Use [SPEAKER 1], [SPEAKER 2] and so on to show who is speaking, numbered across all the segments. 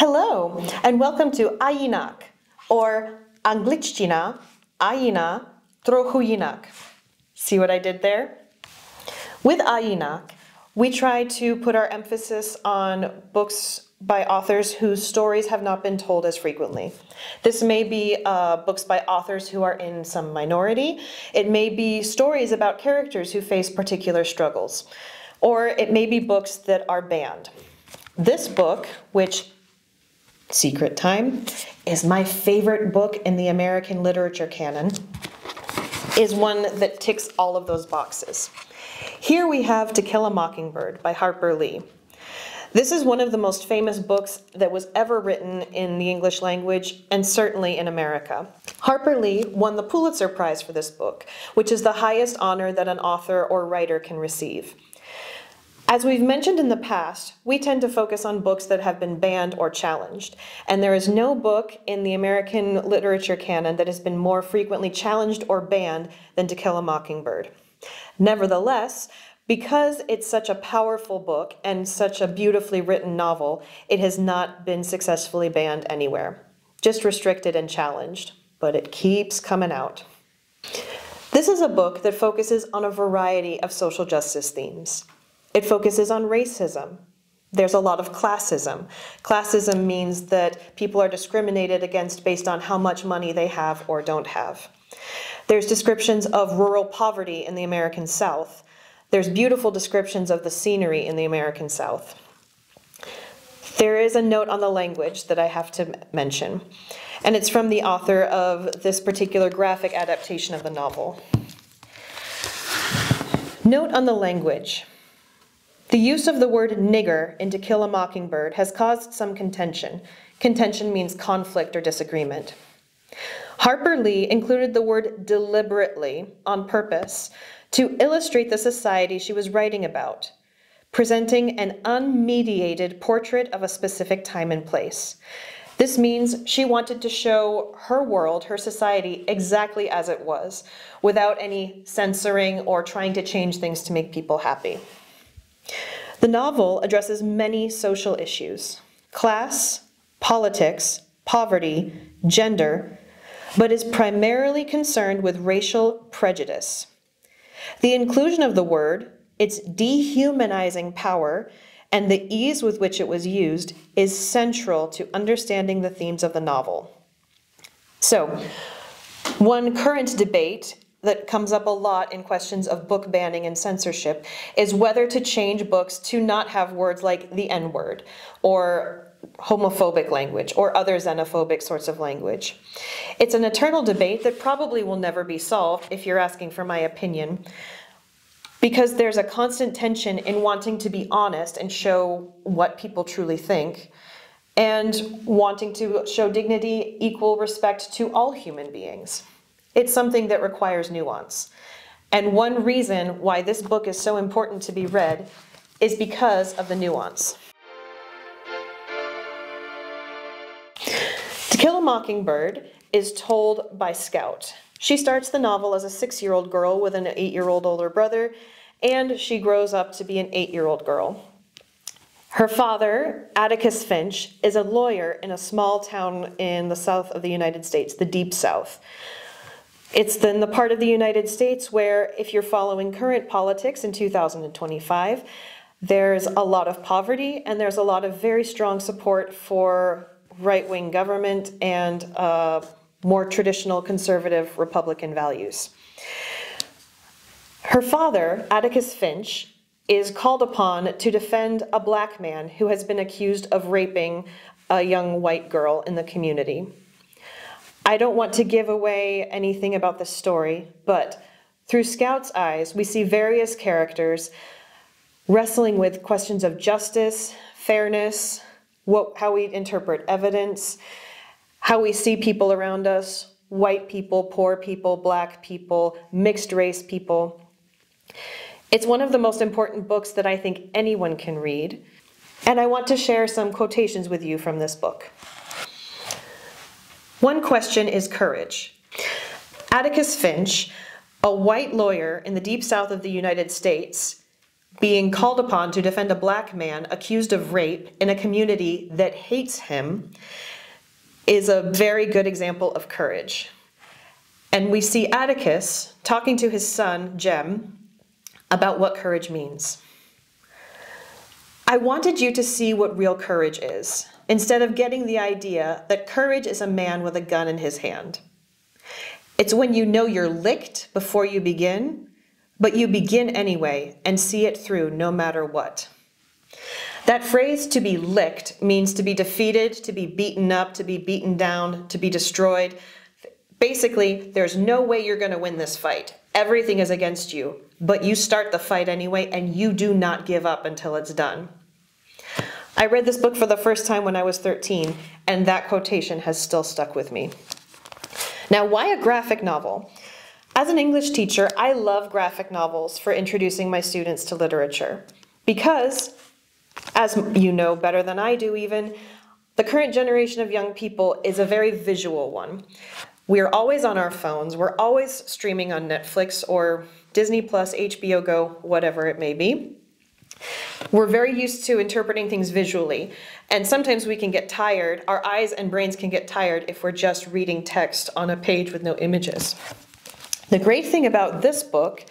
[SPEAKER 1] Hello, and welcome to AJinak, or Angličtina, AJina, trochu jinak. See what I did there? With AJinak, we try to put our emphasis on books by authors whose stories have not been told as frequently. This may be books by authors who are in some minority. It may be stories about characters who face particular struggles. Or it may be books that are banned. This book, which, secret time, is my favorite book in the American literature canon, is one that ticks all of those boxes. Here we have To Kill a Mockingbird by Harper Lee. This is one of the most famous books that was ever written in the English language, and certainly in America. Harper Lee won the Pulitzer Prize for this book, which is the highest honor that an author or writer can receive. As we've mentioned in the past, we tend to focus on books that have been banned or challenged, and there is no book in the American literature canon that has been more frequently challenged or banned than To Kill a Mockingbird. Nevertheless, because it's such a powerful book and such a beautifully written novel, it has not been successfully banned anywhere, just restricted and challenged, but it keeps coming out. This is a book that focuses on a variety of social justice themes. It focuses on racism. There's a lot of classism. Classism means that people are discriminated against based on how much money they have or don't have. There's descriptions of rural poverty in the American South. There's beautiful descriptions of the scenery in the American South. There is a note on the language that I have to mention, and it's from the author of this particular graphic adaptation of the novel. Note on the language. The use of the word nigger in To Kill a Mockingbird has caused some contention. Contention means conflict or disagreement. Harper Lee included the word deliberately, on purpose, to illustrate the society she was writing about, presenting an unmediated portrait of a specific time and place. This means she wanted to show her world, her society, exactly as it was, without any censoring or trying to change things to make people happy. The novel addresses many social issues: class, politics, poverty, gender, but is primarily concerned with racial prejudice. The inclusion of the word, its dehumanizing power, and the ease with which it was used is central to understanding the themes of the novel. So, one current debate that comes up a lot in questions of book banning and censorship is whether to change books to not have words like the N-word, or homophobic language, or other xenophobic sorts of language. It's an eternal debate that probably will never be solved, if you're asking for my opinion, because there's a constant tension in wanting to be honest and show what people truly think, and wanting to show dignity, equal respect to all human beings. It's something that requires nuance. And one reason why this book is so important to be read is because of the nuance. To Kill a Mockingbird is told by Scout. She starts the novel as a 6-year-old girl with an 8-year-old older brother, and she grows up to be an 8-year-old girl. Her father, Atticus Finch, is a lawyer in a small town in the south of the United States, the Deep South. It's in the part of the United States where, if you're following current politics in 2025, there's a lot of poverty and there's a lot of very strong support for right-wing government and more traditional conservative Republican values. Her father, Atticus Finch, is called upon to defend a black man who has been accused of raping a young white girl in the community. I don't want to give away anything about this story, but through Scout's eyes, we see various characters wrestling with questions of justice, fairness, how we interpret evidence, how we see people around us, white people, poor people, black people, mixed race people. It's one of the most important books that I think anyone can read, and I want to share some quotations with you from this book. One question is courage. Atticus Finch, a white lawyer in the Deep South of the United States, being called upon to defend a black man accused of rape in a community that hates him is a very good example of courage. And we see Atticus talking to his son, Jem, about what courage means. I wanted you to see what real courage is, instead of getting the idea that courage is a man with a gun in his hand. It's when you know you're licked before you begin, but you begin anyway and see it through no matter what. That phrase, to be licked, means to be defeated, to be beaten up, to be beaten down, to be destroyed. Basically, there's no way you're going to win this fight. Everything is against you, but you start the fight anyway, and you do not give up until it's done. I read this book for the first time when I was 13, and that quotation has still stuck with me. Now, why a graphic novel? As an English teacher, I love graphic novels for introducing my students to literature because, as you know better than I do even, the current generation of young people is a very visual one. We are always on our phones, we're always streaming on Netflix or Disney Plus, HBO Go, whatever it may be. We're very used to interpreting things visually, and sometimes we can get tired, our eyes and brains can get tired if we're just reading text on a page with no images. The great thing about this book,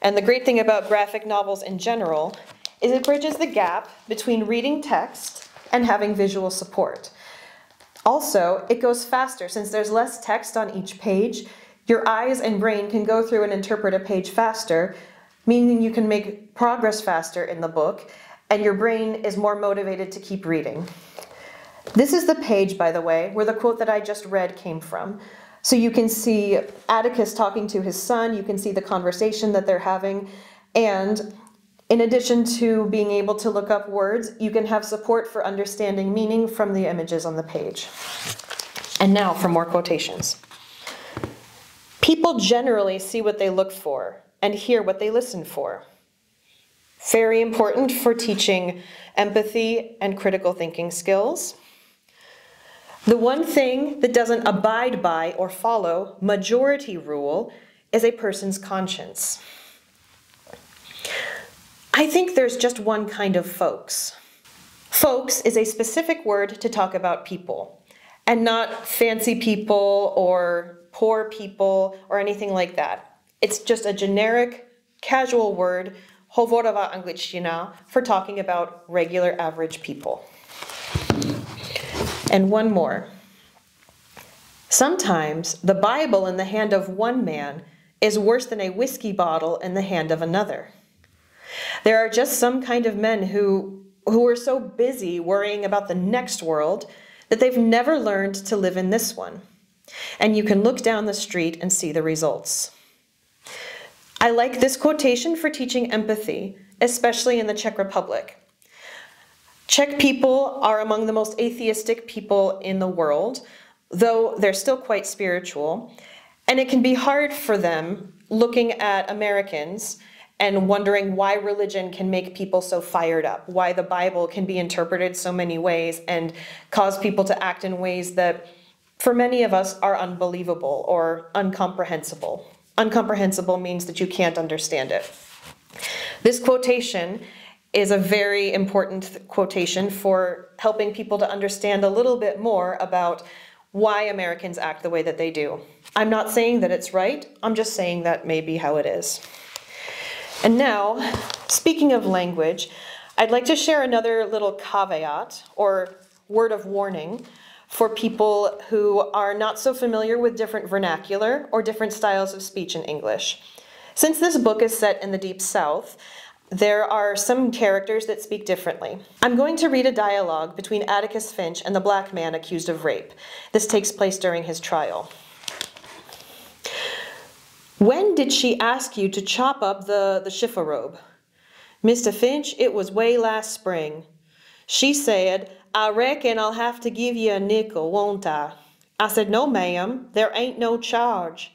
[SPEAKER 1] and the great thing about graphic novels in general, is it bridges the gap between reading text and having visual support. Also, it goes faster. Since there's less text on each page, your eyes and brain can go through and interpret a page faster, meaning you can make progress faster in the book, and your brain is more motivated to keep reading. This is the page, by the way, where the quote that I just read came from. So you can see Atticus talking to his son, you can see the conversation that they're having, and in addition to being able to look up words, you can have support for understanding meaning from the images on the page. And now for more quotations. People generally see what they look for and hear what they listen for. Very important for teaching empathy and critical thinking skills. The one thing that doesn't abide by or follow majority rule is a person's conscience. I think there's just one kind of folks. Folks is a specific word to talk about people, and not fancy people or poor people or anything like that. It's just a generic, casual word, hovorova angličtina, for talking about regular average people. And one more. Sometimes the Bible in the hand of one man is worse than a whiskey bottle in the hand of another. There are just some kind of men who are so busy worrying about the next world that they've never learned to live in this one. And you can look down the street and see the results. I like this quotation for teaching empathy, especially in the Czech Republic. Czech people are among the most atheistic people in the world, though they're still quite spiritual, and it can be hard for them looking at Americans and wondering why religion can make people so fired up, why the Bible can be interpreted so many ways and cause people to act in ways that, for many of us, are unbelievable or incomprehensible. Incomprehensible means that you can't understand it. This quotation is a very important quotation for helping people to understand a little bit more about why Americans act the way that they do. I'm not saying that it's right, I'm just saying that may be how it is. And now, speaking of language, I'd like to share another little caveat, or word of warning, for people who are not so familiar with different vernacular or different styles of speech in English. Since this book is set in the Deep South, there are some characters that speak differently. I'm going to read a dialogue between Atticus Finch and the black man accused of rape. This takes place during his trial. When did she ask you to chop up the shiffa robe? Mr. Finch, it was way last spring. She said, I reckon I'll have to give you a nickel, won't I? I said, no, ma'am, there ain't no charge.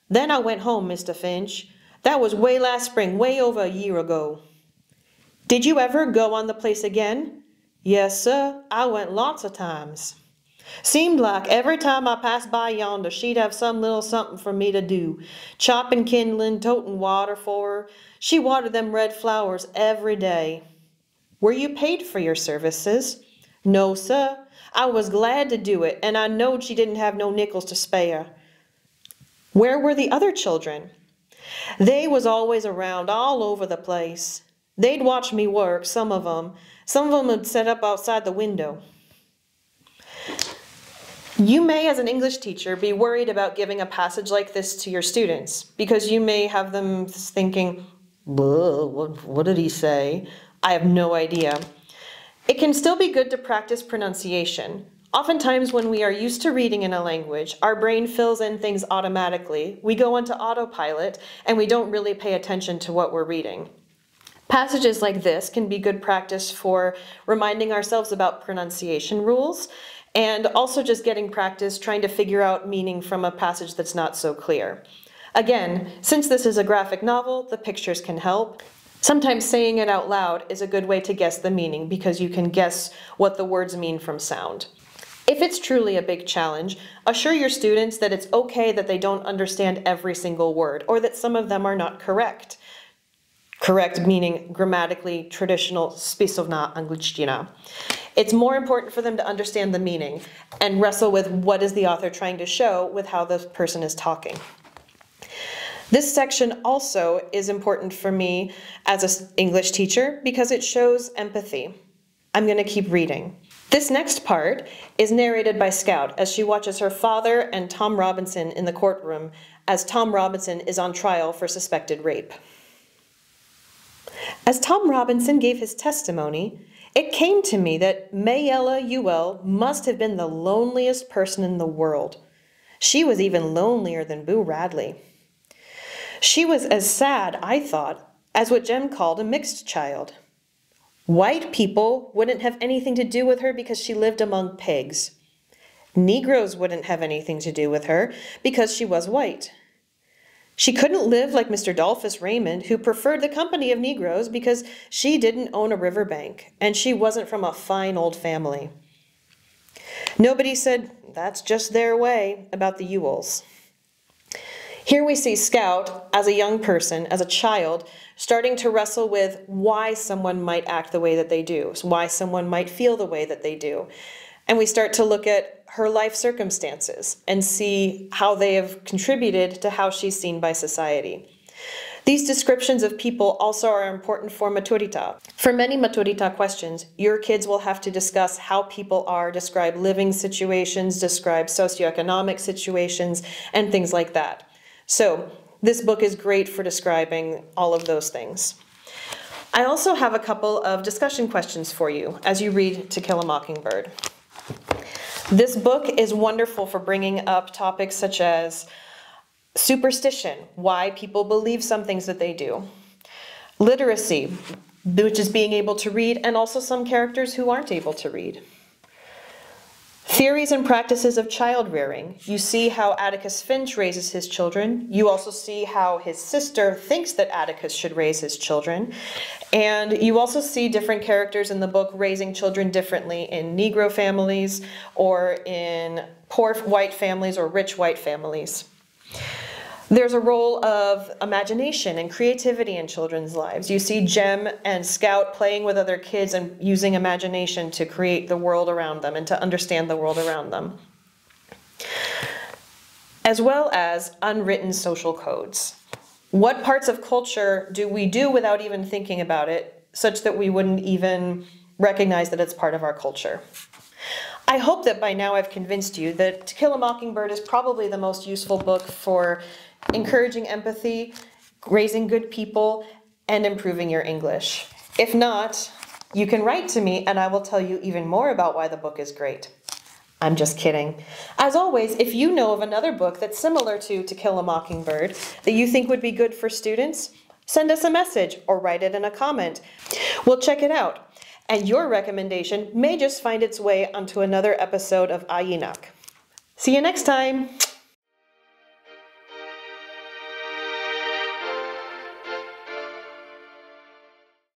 [SPEAKER 1] Then I went home, Mr. Finch. That was way last spring, way over a year ago. Did you ever go on the place again? Yes, sir, I went lots of times. Seemed like every time I passed by yonder, she'd have some little something for me to do. Chopping kindling, toting water for her. She watered them red flowers every day. Were you paid for your services? No, sir. I was glad to do it, and I knowed she didn't have no nickels to spare. Where were the other children? They was always around all over the place. They'd watch me work, some of them. Some of them would sit up outside the window. You may, as an English teacher, be worried about giving a passage like this to your students because you may have them thinking, what did he say? I have no idea. It can still be good to practice pronunciation. Oftentimes when we are used to reading in a language, our brain fills in things automatically. We go into autopilot and we don't really pay attention to what we're reading. Passages like this can be good practice for reminding ourselves about pronunciation rules and also just getting practice trying to figure out meaning from a passage that's not so clear. Again, since this is a graphic novel, the pictures can help. Sometimes saying it out loud is a good way to guess the meaning because you can guess what the words mean from sound. If it's truly a big challenge, assure your students that it's okay that they don't understand every single word or that some of them are not correct. Correct meaning grammatically traditional spisovna angličtina. It's more important for them to understand the meaning and wrestle with what is the author trying to show with how the person is talking. This section also is important for me as an English teacher because it shows empathy. I'm going to keep reading. This next part is narrated by Scout as she watches her father and Tom Robinson in the courtroom as Tom Robinson is on trial for suspected rape. As Tom Robinson gave his testimony, it came to me that Mayella Ewell must have been the loneliest person in the world. She was even lonelier than Boo Radley. She was as sad, I thought, as what Jem called a mixed child. White people wouldn't have anything to do with her because she lived among pigs. Negroes wouldn't have anything to do with her because she was white. She couldn't live like Mr. Dolphus Raymond, who preferred the company of Negroes because she didn't own a riverbank and she wasn't from a fine old family. Nobody said, that's just their way, about the Ewells. Here we see Scout, as a young person, as a child, starting to wrestle with why someone might act the way that they do, why someone might feel the way that they do. And we start to look at her life circumstances and see how they have contributed to how she's seen by society. These descriptions of people also are important for maturita. For many maturita questions, your kids will have to discuss how people are, describe living situations, describe socioeconomic situations, and things like that. So this book is great for describing all of those things. I also have a couple of discussion questions for you as you read To Kill a Mockingbird. This book is wonderful for bringing up topics such as superstition, why people believe some things that they do, literacy, which is being able to read, and also some characters who aren't able to read. Theories and practices of child rearing. You see how Atticus Finch raises his children. You also see how his sister thinks that Atticus should raise his children. And you also see different characters in the book raising children differently in Negro families or in poor white families or rich white families. There's a role of imagination and creativity in children's lives. You see Jem and Scout playing with other kids and using imagination to create the world around them and to understand the world around them. As well as unwritten social codes. What parts of culture do we do without even thinking about it, such that we wouldn't even recognize that it's part of our culture? I hope that by now I've convinced you that To Kill a Mockingbird is probably the most useful book for encouraging empathy, raising good people, and improving your English. If not, you can write to me and I will tell you even more about why the book is great. I'm just kidding. As always, if you know of another book that's similar to Kill a Mockingbird that you think would be good for students, send us a message or write it in a comment. We'll check it out. And your recommendation may just find its way onto another episode of AJinak. See you next time!